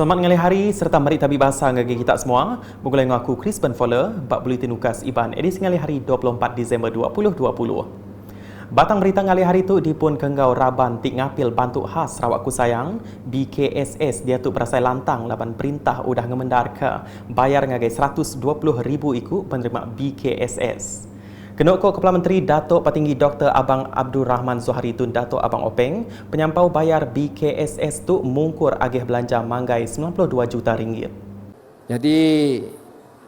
Selamat ngalih hari serta mari tabi bahasa ngagi kita semua. Bergulai dengan aku Chris Benfoller, bak Buletin Ukas Iban edisi ngalih hari 24 Disember 2020. Batang berita ngalih hari itu dipun kenggau Raban Tik Ngapil Bantuk Khas Sarawak Ku Sayang BKSS dia tu berasai lantang laban perintah udah ngemendar ke bayar ngagai 120,000 iku penerima BKSS. Kenoko Kepala Menteri Datuk Petinggi Dr. Abang Abdul Rahman Zohari Tun Datuk Abang Openg penyampau bayar BKSS tu mungkur agih belanja manggai 92 juta ringgit. Jadi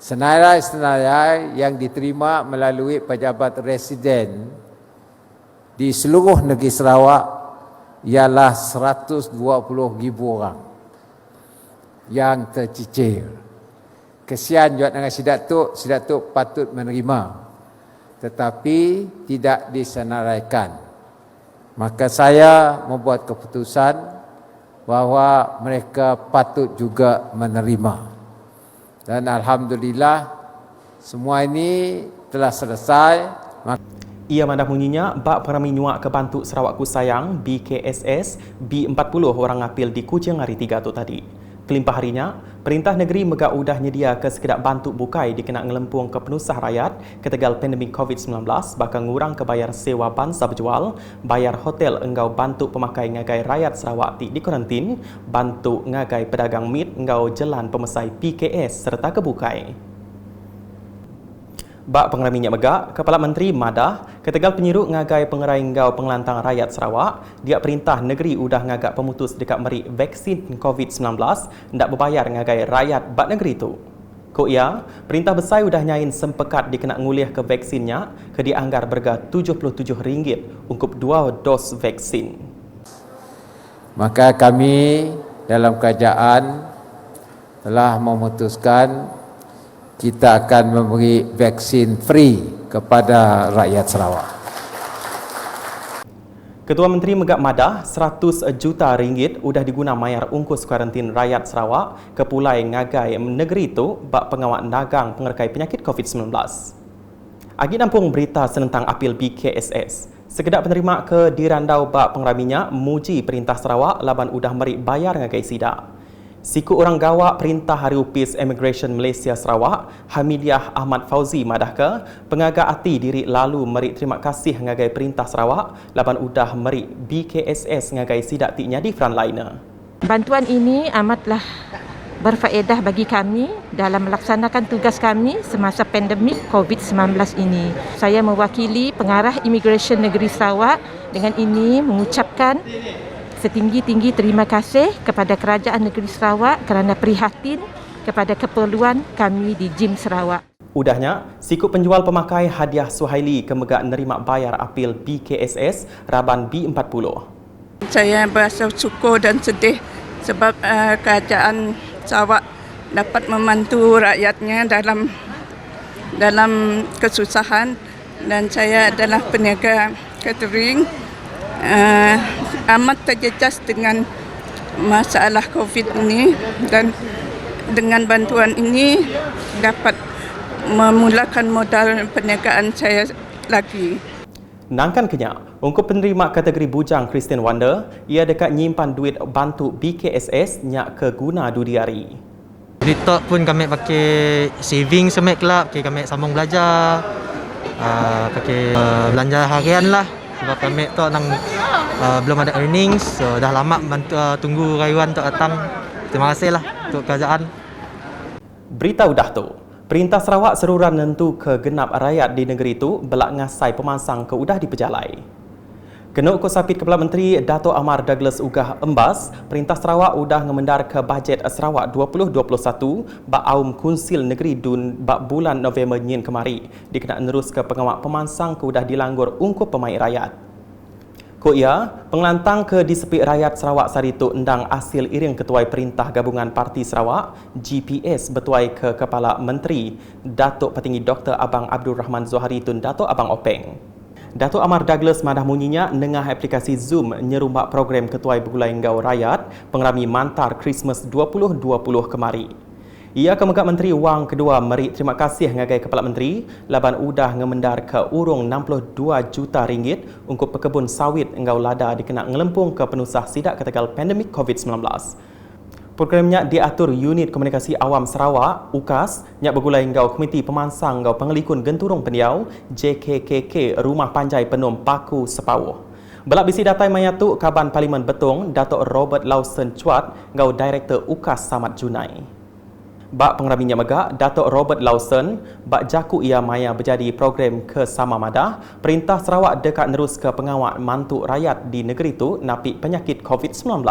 senarai-senarai yang diterima melalui pejabat residen di seluruh negeri Sarawak ialah 120,000 orang yang tercicir. Kesian juga dengan Sidak Tok patut menerima tetapi tidak disenaraikan. Maka saya membuat keputusan bahawa mereka patut juga menerima. Dan alhamdulillah semua ini telah selesai. Ia mandah bunyinya bak perami nyuak ke Bantuk Sarawak Ku Sayang BKSS B40 orang apil di Kuching hari 3 tu tadi. Kelimpah harinya, Perintah Negeri megak udah nyedia ke sekedar bantuk bukai dikena ngelempung ke penusah rakyat ketegal pandemik COVID-19 bakal ngurang ke bayar sewa bansa berjual, bayar hotel enggau bantuk pemakai ngagai rakyat Sarawak di karantin, bantuk ngagai pedagang mit enggau jalan pemesai PKS serta kebukai. Bak pengerai minyak megak, Kepala Menteri madah ketegal penyiruk ngagai pengerai ngau pengelantang rakyat Sarawak, dia perintah negeri udah ngagak pemutus dekat meri vaksin COVID-19 ndak berbayar ngagai rakyat bak negeri tu. Ko ia, perintah besar udah nyain sempekat dikena ngulih ke vaksinnya ke dianggar berga RM77 untuk 2 dos vaksin. Maka kami dalam kerajaan telah memutuskan kita akan memberi vaksin free kepada rakyat Sarawak. Ketua Menteri megak madah 100 juta ringgit udah diguna mayar ungkus kuarantin rakyat Sarawak ke pulai ngagai negeri itu bak pengawal dagang pengerkai penyakit COVID-19. Agi nampung berita senentang apil BKSS. Sekedap penerima ke dirandau bak pengeraminya muji Perintah Sarawak laban udah meri bayar ngagai sidak. Siku orang gawak Perintah Hari Upis Immigration Malaysia Sarawak, Hamidiah Ahmad Fauzi madah ke pengagak hati diri lalu meri terima kasih ngagai Perintah Sarawak laban udah meri BKSS ngagai sidak tiknya di frontliner. Bantuan ini amatlah berfaedah bagi kami dalam melaksanakan tugas kami semasa pandemik COVID-19 ini. Saya mewakili Pengarah Immigration Negeri Sarawak dengan ini mengucapkan setinggi-tinggi terima kasih kepada Kerajaan Negeri Sarawak kerana prihatin kepada keperluan kami di JIM Sarawak. Udahnya, siku penjual pemakai hadiah Suhaili kemegak nerima bayar apil BKSS Raban B40. Saya berasa syukur dan sedih sebab kerajaan Sarawak dapat membantu rakyatnya dalam kesusahan dan saya adalah peniaga catering. Amat terjejas dengan masalah COVID ini dan dengan bantuan ini dapat memulakan modal perniagaan saya lagi. Nangkan kenyak, untuk penerima kategori bujang Christian Wonder, ia dekat nyimpan duit bantu BKSS nyak ke guna dudiari. Duit tok pun kami pakai saving semek kelab, kami sambung belajar, pakai belanja harian lah. Sebab kami tu belum ada earnings, so dah lama bantu tunggu rayuan tu datang. Terima kasihlah untuk kerajaan. Berita udah tu. Perintah Sarawak seruran nentu ke genap rakyat di negeri itu belak ngasai pemasang ke udah dipejalai. Kenuk Kosapit Kepala Menteri Dato' Amar Douglas Ugah Embas, Perintah Sarawak udah ngemendar ke bajet Sarawak 2021 bak aum Kunsil Negeri Dun bak bulan November nyin kemari dikena nerus ke pengawal pemansang ke udah dilanggur ungkup pemain rakyat. Ko ia, pengelantang ke di sepik rakyat Sarawak saritu endang hasil iring Ketua Perintah Gabungan Parti Sarawak GPS betuai ke Kepala Menteri Datuk Petinggi Dr. Abang Abdul Rahman Zohari Tun Datuk Abang Openg. Datuk Amar Douglas madah munyinya nengah aplikasi Zoom nyerumbak program Ketua Begulai Ngau Rakyat pengerami Mantar Christmas 2020 kemari. Ia kemegak Menteri Wang kedua meri terima kasih ngagai Kepala Menteri laban udah ngemendar ke urung 62 juta ringgit untuk pekebun sawit engau lada dikena ngelempung ke penusah sidak ketegal pandemik COVID-19. Programnya diatur Unit Komunikasi Awam Sarawak, UKAS, yang bergulai ngau Komiti Pemansang ngau Pengelikun Genturong Pendiau, JKKK, Rumah Panjai Penom Paku Sepawuh. Belak bisi datai mayatu Kaban Parlimen Betong, Datuk Robert Lawson Chuat, ngau Director UKAS Samad Junai. Bak pengraminya megak, Datuk Robert Lawson, bak jaku ia maya berjadi program ke Sama Madah, Perintah Sarawak dekat nerus ke pengawal mantuk rakyat di negeri itu napik penyakit COVID-19.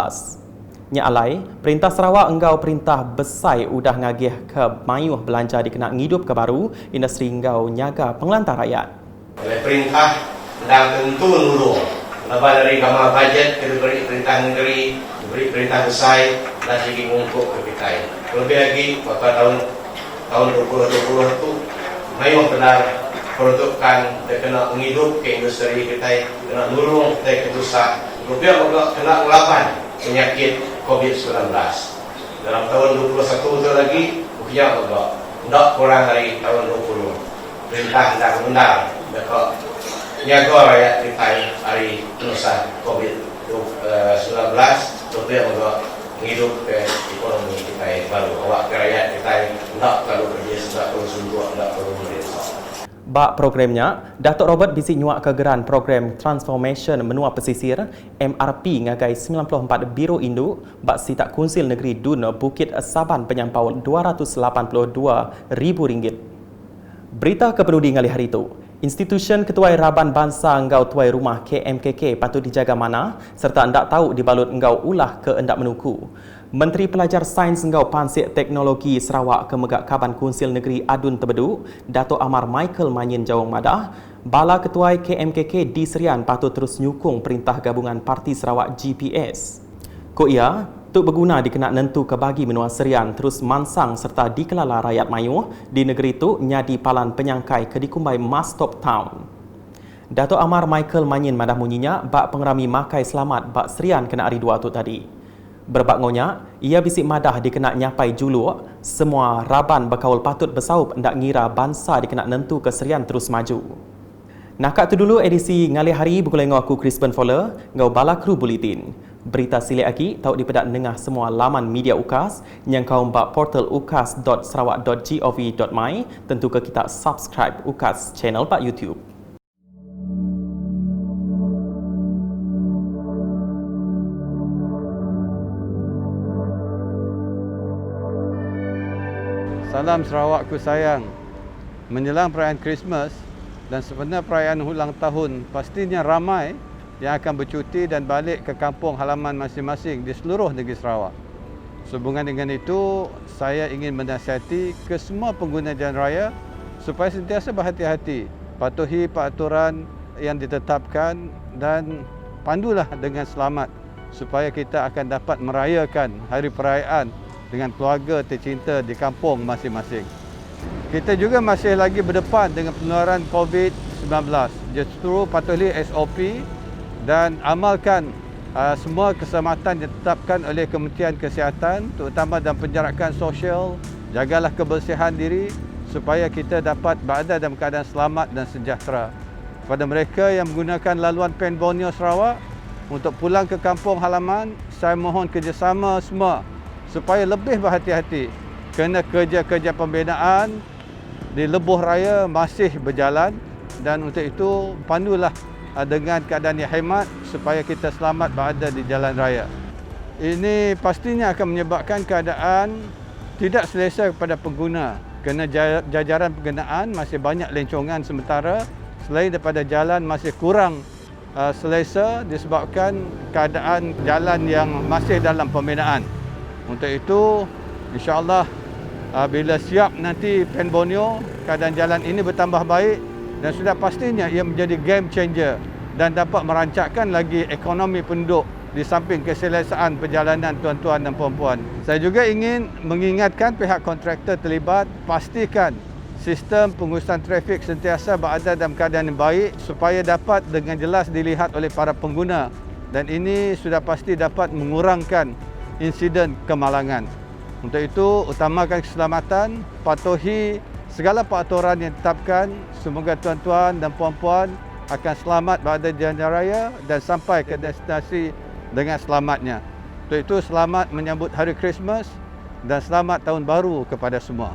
Nya alai, Perintah Sarawak engkau perintah besai udah ngagih ke mayuh belanja dikenak ngidup ke baru industri engkau nyaga pengelantar rakyat. Oleh perintah dan tentu nurung. Lepas dari gambar bajet, diberi perintah negeri, diberi perintah besai dan segi ngungkuk ke kita. Lebih lagi pada tahun 2020 itu mayuh benar peruntukan kena ngidup ke industri kita, kena nurung kita ke dosa. Lebih kena ngelapan penyakit COVID-19. Dalam tahun 21 itu lagi, buktinya tidak kurang dari tahun 20. Perintah dan undang dekat nyaga rakyat kita hari penusan COVID-19, lebih menghidup ke ekonomi kita baru. Awak ke rakyat kita tidak perlu kerja, tidak perlu sungguh, tidak perlu merintah. Bak programnya, Datuk Robert bisi nyuak kegeran program Transformation Menua Pesisir MRP ngagai 94 Biro Induk bak sitak Kunsil Negeri Dun Bukit Saban penyampau RM282,000. Berita kepenudi ngali hari itu, Institution Ketuai Raban Bangsa Engkau Tuai Rumah KMKK patut dijaga mana serta hendak tahu dibalut engkau ulah ke hendak menuku. Menteri Pelajar Sains Engkau Pansik Teknologi Sarawak Kemegak Kaban Kunsil Negeri Adun Tebedu, Datuk Amar Michael Manyin Jawang Madah, Bala Ketuai KMKK di Serian patut terus nyukung Perintah Gabungan Parti Sarawak GPS. Ko ia, tuk berguna dikenak nentu ke bagi menua Serian terus mansang serta dikelala rakyat mayuh di negeri itu nyadi palan penyangkai ke dikumbai Mas Top Town. Datuk Amar Michael Manyin Madah munyinya bak pengerami makai selamat bak Serian kena hari dua tu tadi. Berbak ngonya, ia bisik madah dikenak nyapai juluk, semua raban berkaul patut bersaup hendak ngira bangsa dikenak nentu ke Serian terus maju. Nakak tu dulu edisi ngali hari bergulai ngau aku Crispin Fowler, ngau bala kru buletin. Berita silik lagi tahu dipedak nengah semua laman media UKAS yang kau mbak portal ukas.sarawak.gov.my, tentu ke kita subscribe UKAS channel pak YouTube. Salam Sarawakku sayang. Menjelang perayaan Christmas dan sebenarnya perayaan ulang tahun, pastinya ramai yang akan bercuti dan balik ke kampung halaman masing-masing di seluruh negeri Sarawak. Sehubungan dengan itu, saya ingin menasihati ke semua pengguna jalan raya supaya sentiasa berhati-hati, patuhi peraturan yang ditetapkan dan pandulah dengan selamat supaya kita akan dapat merayakan hari perayaan dengan keluarga tercinta di kampung masing-masing. Kita juga masih lagi berdepan dengan penularan COVID-19. Justru patuhi SOP dan amalkan semua keselamatan yang ditetapkan oleh Kementerian Kesihatan, terutama dalam penjarakan sosial. Jagalah kebersihan diri supaya kita dapat berada dalam keadaan selamat dan sejahtera. Kepada mereka yang menggunakan laluan Pen Borneo Sarawak untuk pulang ke kampung halaman, saya mohon kerjasama semua supaya lebih berhati-hati kerana kerja-kerja pembinaan di lebuh raya masih berjalan dan untuk itu pandulah dengan keadaan yang hemat supaya kita selamat berada di jalan raya. Ini pastinya akan menyebabkan keadaan tidak selesa kepada pengguna kerana jajaran penggunaan masih banyak lencongan sementara selain daripada jalan masih kurang selesa disebabkan keadaan jalan yang masih dalam pembinaan. Untuk itu, insya-Allah bila siap nanti Pen Borneo, keadaan jalan ini bertambah baik dan sudah pastinya ia menjadi game changer dan dapat merancangkan lagi ekonomi penduduk di samping keselesaan perjalanan tuan-tuan dan puan-puan. Saya juga ingin mengingatkan pihak kontraktor terlibat, pastikan sistem pengurusan trafik sentiasa berada dalam keadaan yang baik supaya dapat dengan jelas dilihat oleh para pengguna dan ini sudah pasti dapat mengurangkan insiden kemalangan. Untuk itu, utamakan keselamatan, patuhi segala peraturan yang ditetapkan. Semoga tuan-tuan dan puan-puan akan selamat berada di jalan raya dan sampai ke destinasi dengan selamatnya. Untuk itu selamat menyambut Hari Krismas dan selamat Tahun Baru kepada semua.